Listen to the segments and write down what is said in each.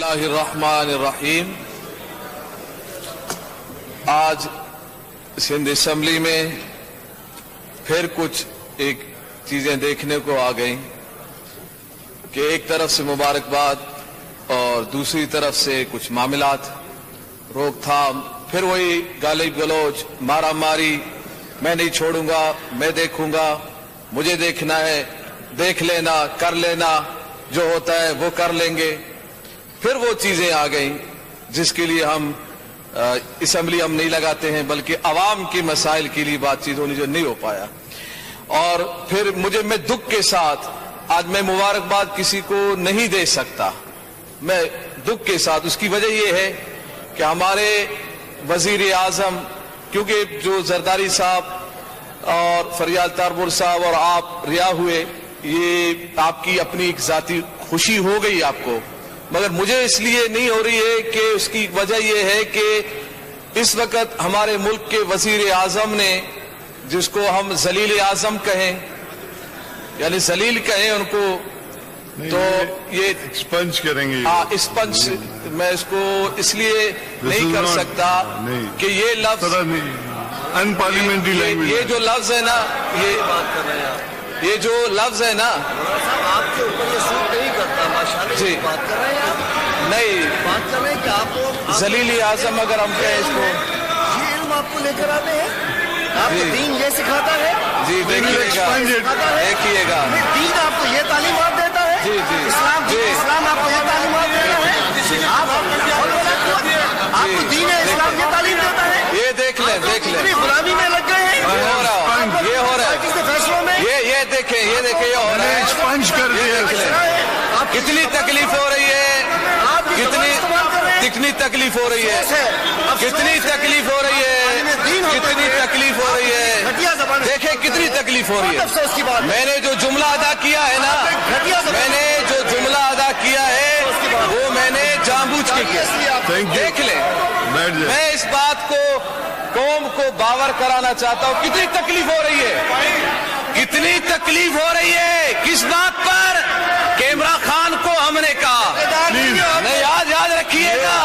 बिस्मिल्लाहिर्रहमानिर्रहीम। आज सिंध असम्बली में फिर कुछ एक चीजें देखने को आ गई कि एक तरफ से मुबारकबाद और दूसरी तरफ से कुछ मामलात, रोकथाम, फिर वही गाली गलौज, मारा मारी, मैं नहीं छोड़ूंगा, मैं देखूंगा, मुझे देखना है, देख लेना, कर लेना, जो होता है वो कर लेंगे। फिर वो चीजें आ गई जिसके लिए हम असम्बली हम नहीं लगाते हैं, बल्कि अवाम के मसाइल के लिए बातचीत होनी जो नहीं हो पाया। और फिर मैं दुख के साथ आज मैं मुबारकबाद किसी को नहीं दे सकता, मैं दुख के साथ। उसकी वजह यह है कि हमारे वजीर आजम, क्योंकि जो जरदारी साहब और फरियाद तारपुर साहब और आप रिहा हुए, ये आपकी अपनी एक जाती खुशी हो गई आपको, मगर मुझे इसलिए नहीं हो रही है कि उसकी वजह यह है कि इस वक्त हमारे मुल्क के वजीर आजम ने, जिसको हम जलील आजम कहें, यानी जलील कहें उनको, तो ये एक्सपंज करेंगे। हाँ, एक्सपंज मैं इसको इसलिए नहीं कर सकता कि ये लफ्ज अनपार्लियामेंट्री लैंग्वेज, ये जो लफ्ज है ना, ये बात कर रहे हैं, ये जो लफ्ज है ना, आपके ऊपर ये सूट नहीं करता, माशाल्लाह जी बात कर रहे हैं आप, नहीं बात कर रहे हैं कि आपको जलील आजम अगर हम कहें इसको, ये इल्म आपको लेकर आते हैं, आपको दीन ये सिखाता है। जी देखिएगा, देखिएगा, दीन आपको ये तालीमात देता है। जी जी इस्लाम आपको ये तालीमात देता है। आपको दीन है इस्लाम ये तालीम देता है। ये देख लें गुलामी में लग गए हैं, ये हो रहा है फैसलों में। ये देखें, ये हो रहा है, एक्सपंज कर दिया। कितनी तकलीफ हो रही है, कितनी तकलीफ हो रही है, कितनी तकलीफ हो रही है, कितनी तकलीफ हो रही है, देखें कितनी तकलीफ हो रही है। मैंने जो जुमला अदा किया है ना, मैंने जो जुमला अदा किया है वो मैंने जानबूझ के किया। देख ले, मैं इस बात को कौम को बावर कराना चाहता हूँ, कितनी तकलीफ हो रही है, कितनी तकलीफ हो रही है। किस बात पर? कि इमरान खान को हमने कहा, नहीं याद रखिएगा,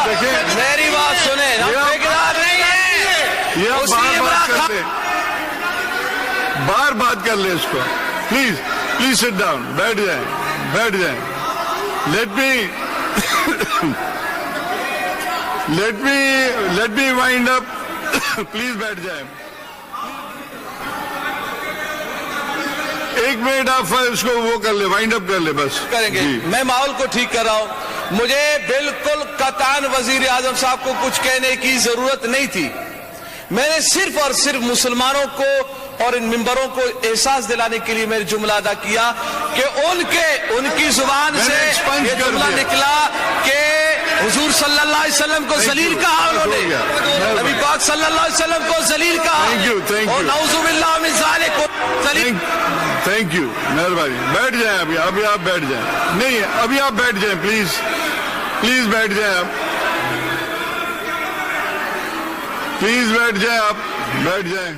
मेरी बात सुने, हम ठेकेदार नहीं है, उसी इमरान खान बार बात कर ले इसको। प्लीज सिट डाउन, बैठ जाए। Let me wind up. Please बैठ जाए। एक मिनट आप उसको वो कर ले, वाइंड अप कर ले, बस करेंगे। मैं माहौल को ठीक कर रहा हूं, मुझे बिल्कुल कतान वजीर आजम साहब को कुछ कहने की जरूरत नहीं थी। मैंने सिर्फ और सिर्फ मुसलमानों को और इन मिंबरों को एहसास दिलाने के लिए मैंने जुमला अदा किया कि उनकी जुबान से ये जुमला निकला कि हुजूर सल्लल्लाहु अलैहि वसल्लम को जलील कहा, उन्होंने नबी पाक सल्लल्लाहु अलैहि वसल्लम को जलील कहा, और नाउजुबिल्लाह मिन ज़ालिक को जलील। थैंक यू, मेहरबानी। बैठ जाएं अभी आप बैठ जाएं। नहीं, अभी आप बैठ जाएं, प्लीज बैठ जाएं आप, प्लीज बैठ जाएं आप, बैठ जाएं।